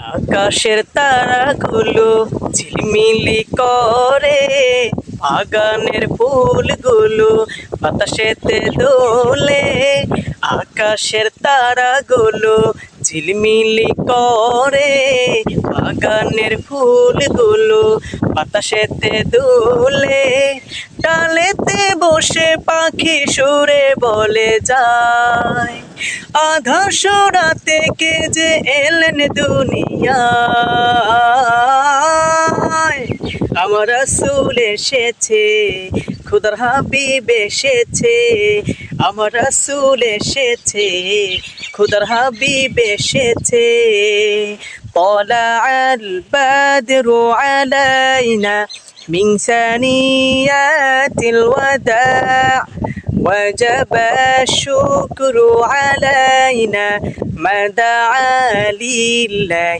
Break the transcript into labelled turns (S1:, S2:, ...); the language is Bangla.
S1: আকাশের তারাগুলো ঝিলমিলি করে, বাগানের ফুলগুলো বাতাসেতে দোলে। আকাশের তারাগুলো ঝিলমিলি করে, বাগানের ফুলগুলো বাতাসেতে দোলে। ডালেতে বসে পাখি সুরে বলে যায়, আধার রাতে কে যে এলেন দুনিয়ায়। আমার রাসূল এসেছে, খোদার হাবিব এসেছে। আমার রাসূল এসেছে, খোদার হাবিব এসেছে। طلع البدر علينا من ثنيات الوداع، وجب الشكر علينا ما دعا لله